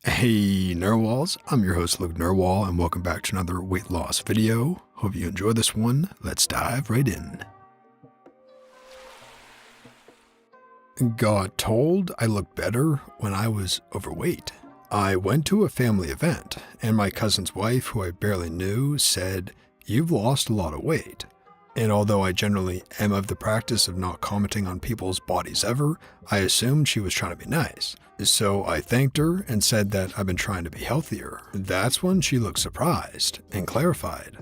Hey Narwhals, I'm your host Luke Narwhal and welcome back to another weight loss video. Hope you enjoy this one. Let's dive right in. Got told I looked better when I was overweight. I went to a family event and my cousin's wife, who I barely knew, said, "You've lost a lot of weight." And although I generally am of the practice of not commenting on people's bodies ever, I assumed she was trying to be nice. So I thanked her and said that I've been trying to be healthier. That's when she looked surprised and clarified.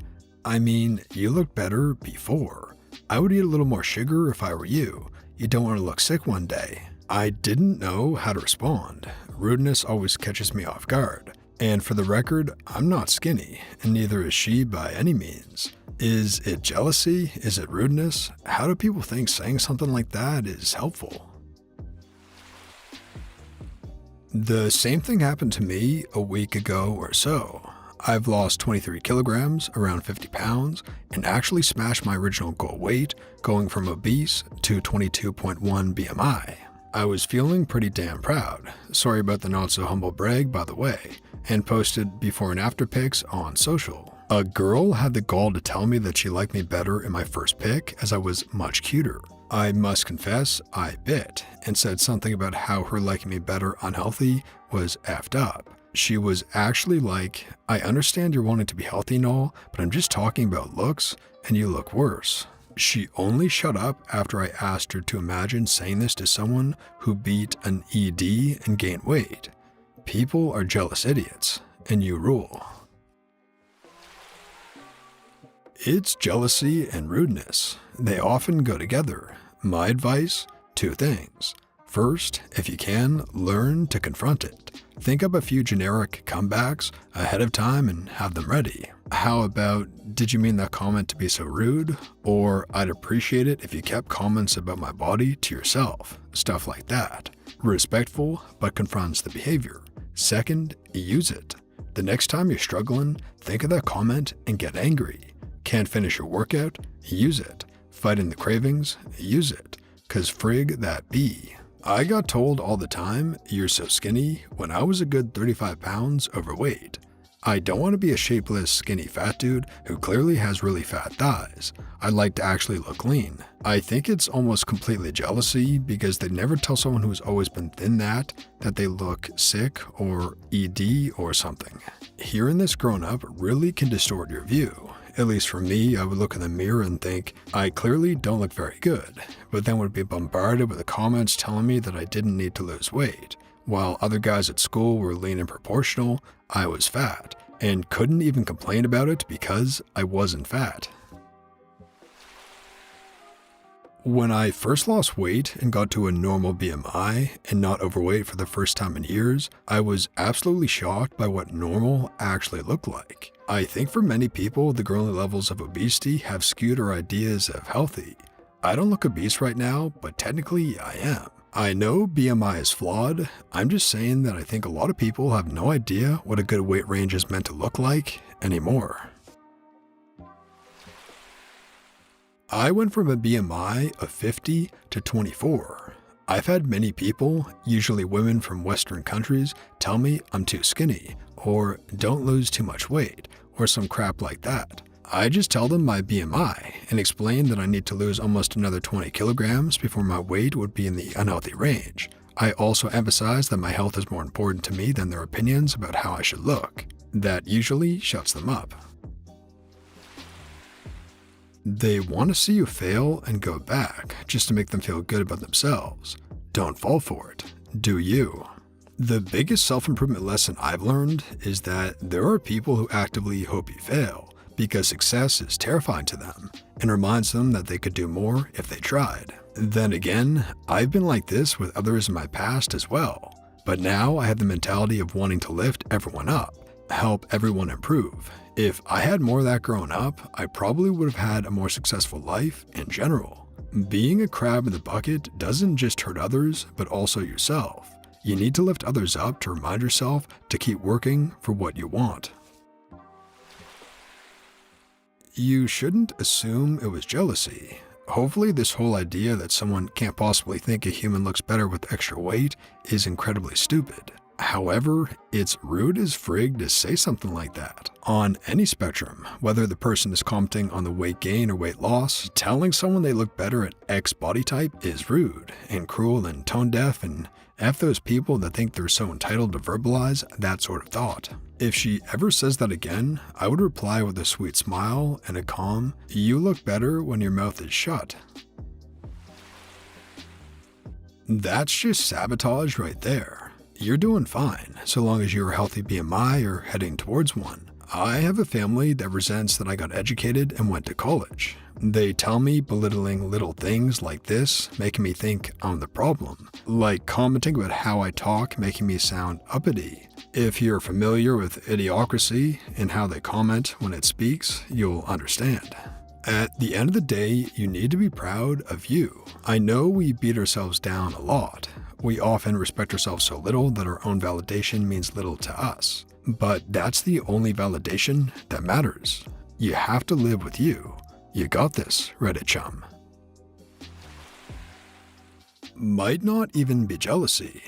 "I mean, you looked better before. I would eat a little more sugar if I were you. You don't want to look sick one day." I didn't know how to respond. Rudeness always catches me off guard. And for the record, I'm not skinny, and neither is she by any means. Is it jealousy? Is it rudeness? How do people think saying something like that is helpful? The same thing happened to me a week ago or so. I've lost 23 kilograms, around 50 pounds, and actually smashed my original goal weight, going from obese to 22.1 BMI. I was feeling pretty damn proud. Sorry about the not so humble brag, by the way, and posted before and after pics on social. A girl had the gall to tell me that she liked me better in my first pic as I was much cuter. I must confess, I bit and said something about how her liking me better unhealthy was effed up. She was actually like, "I understand you're wanting to be healthy and all, but I'm just talking about looks and you look worse." She only shut up after I asked her to imagine saying this to someone who beat an ED and gained weight. People are jealous idiots, and you rule. It's jealousy and rudeness. They often go together. My advice, two things. First, if you can, learn to confront it. Think up a few generic comebacks ahead of time and have them ready. How about, "Did you mean that comment to be so rude?" Or, "I'd appreciate it if you kept comments about my body to yourself." Stuff like that. Respectful, but confronts the behavior. Second, use it. The next time you're struggling, think of that comment and get angry. Can't finish your workout? Use it. Fighting the cravings? Use it. 'Cause frig that be. I got told all the time, "You're so skinny," when I was a good 35 pounds overweight. I don't want to be a shapeless, skinny fat dude who clearly has really fat thighs. I'd like to actually look lean. I think it's almost completely jealousy because they never tell someone who's always been thin that they look sick or ED or something. Hearing this growing up really can distort your view. At least for me, I would look in the mirror and think, I clearly don't look very good, but then would be bombarded with the comments telling me that I didn't need to lose weight. While other guys at school were lean and proportional, I was fat, and couldn't even complain about it because I wasn't fat. When I first lost weight and got to a normal BMI and not overweight for the first time in years, I was absolutely shocked by what normal actually looked like. I think for many people, the growing levels of obesity have skewed our ideas of healthy. I don't look obese right now, but technically I am. I know BMI is flawed. I'm just saying that I think a lot of people have no idea what a good weight range is meant to look like anymore. I went from a BMI of 50 to 24. I've had many people, usually women from Western countries, tell me I'm too skinny, or don't lose too much weight, or some crap like that. I just tell them my BMI and explain that I need to lose almost another 20 kilograms before my weight would be in the unhealthy range. I also emphasize that my health is more important to me than their opinions about how I should look. That usually shuts them up. They want to see you fail and go back just to make them feel good about themselves. Don't fall for it. Do you. The biggest self-improvement lesson I've learned is that there are people who actively hope you fail because success is terrifying to them and reminds them that they could do more if they tried. Then again, I've been like this with others in my past as well. But now I have the mentality of wanting to lift everyone up, help everyone improve. If I had more of that growing up, I probably would have had a more successful life in general. Being a crab in the bucket doesn't just hurt others, but also yourself. You need to lift others up to remind yourself to keep working for what you want. You shouldn't assume it was jealousy. Hopefully this whole idea that someone can't possibly think a human looks better with extra weight is incredibly stupid. However, it's rude as frig to say something like that. On any spectrum, whether the person is commenting on the weight gain or weight loss, telling someone they look better at X body type is rude and cruel and tone deaf, and F those people that think they're so entitled to verbalize that sort of thought. If she ever says that again, I would reply with a sweet smile and a calm, "You look better when your mouth is shut." That's just sabotage right there. You're doing fine, so long as you're a healthy BMI or heading towards one. I have a family that resents that I got educated and went to college. They tell me belittling little things like this, making me think I'm the problem. Like commenting about how I talk, making me sound uppity. If you're familiar with idiocracy and how they comment when it speaks, you'll understand. At the end of the day, you need to be proud of you. I know we beat ourselves down a lot. We often respect ourselves so little that our own validation means little to us. But that's the only validation that matters. You have to live with you. You got this, Reddit chum. Might not even be jealousy.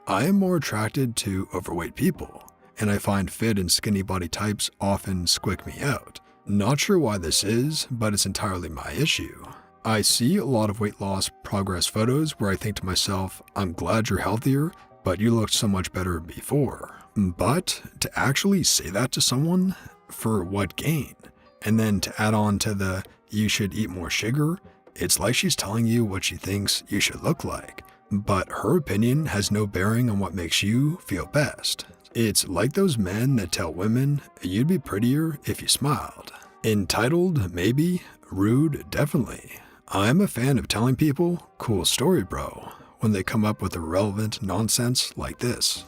I am more attracted to overweight people, and I find fit and skinny body types often squick me out. Not sure why this is, but it's entirely my issue. I see a lot of weight loss progress photos where I think to myself, I'm glad you're healthier, but you looked so much better before. But to actually say that to someone, for what gain? And then to add on to the, you should eat more sugar, it's like she's telling you what she thinks you should look like. But her opinion has no bearing on what makes you feel best. It's like those men that tell women, you'd be prettier if you smiled. Entitled, maybe. Rude, definitely. I'm a fan of telling people, cool story bro, when they come up with irrelevant nonsense like this.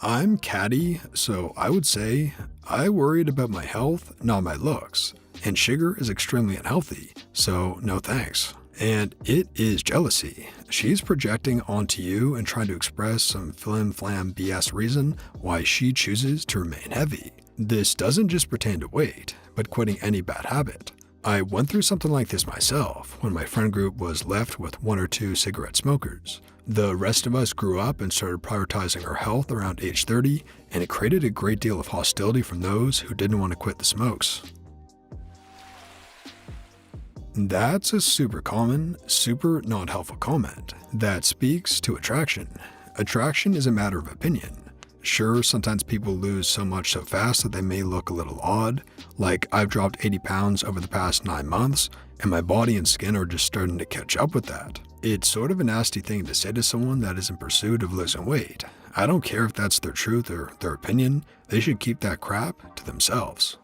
I'm catty, so I would say, I worried about my health, not my looks. And sugar is extremely unhealthy, so no thanks. And it is jealousy. She's projecting onto you and trying to express some flim-flam BS reason why she chooses to remain heavy. This doesn't just pertain to weight, but quitting any bad habit. I went through something like this myself when my friend group was left with 1 or 2 cigarette smokers. The rest of us grew up and started prioritizing our health around age 30, and it created a great deal of hostility from those who didn't want to quit the smokes. That's a super common, super not helpful comment that speaks to attraction. Attraction is a matter of opinion. Sure, sometimes people lose so much so fast that they may look a little odd, like I've dropped 80 pounds over the past 9 months, and my body and skin are just starting to catch up with that. It's sort of a nasty thing to say to someone that is in pursuit of losing weight. I don't care if that's their truth or their opinion, they should keep that crap to themselves.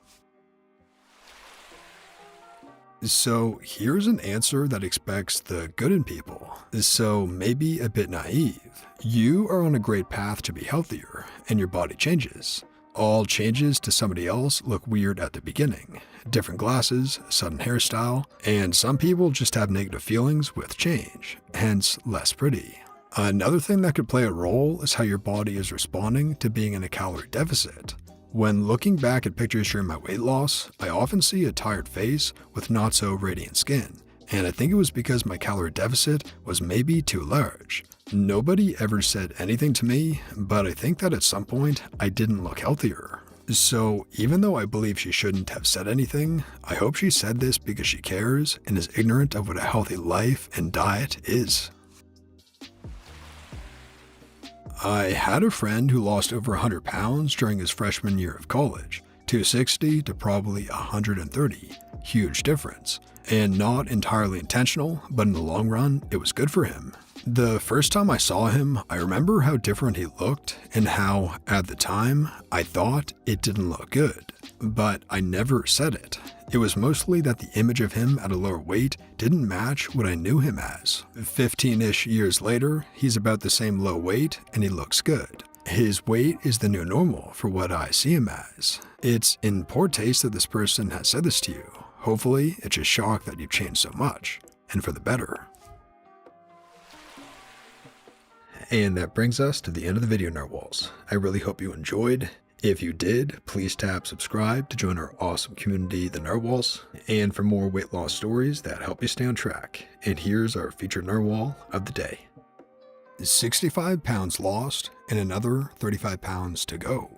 So here's an answer that expects the good in people, so maybe a bit naive. You are on a great path to be healthier, and your body changes. All changes to somebody else look weird at the beginning. Different glasses, sudden hairstyle, and some people just have negative feelings with change, hence less pretty. Another thing that could play a role is how your body is responding to being in a calorie deficit. When looking back at pictures during my weight loss, I often see a tired face with not so radiant skin, and I think it was because my calorie deficit was maybe too large. Nobody ever said anything to me, but I think that at some point I didn't look healthier. So even though I believe she shouldn't have said anything, I hope she said this because she cares and is ignorant of what a healthy life and diet is. I had a friend who lost over 100 pounds during his freshman year of college, 260 to probably 130, huge difference, and not entirely intentional, but in the long run, it was good for him. The first time I saw him, I remember how different he looked and how, at the time, I thought it didn't look good, but I never said it. It was mostly that the image of him at a lower weight didn't match what I knew him as. 15-ish years later, he's about the same low weight and he looks good. His weight is the new normal for what I see him as. It's in poor taste that this person has said this to you. Hopefully, it's a shock that you've changed so much, and for the better. And that brings us to the end of the video, Narwhals. I really hope you enjoyed. If you did, please tap subscribe to join our awesome community, the Narwhals, and for more weight loss stories that help you stay on track. And here's our featured Narwhal of the day. 65 pounds lost and another 35 pounds to go.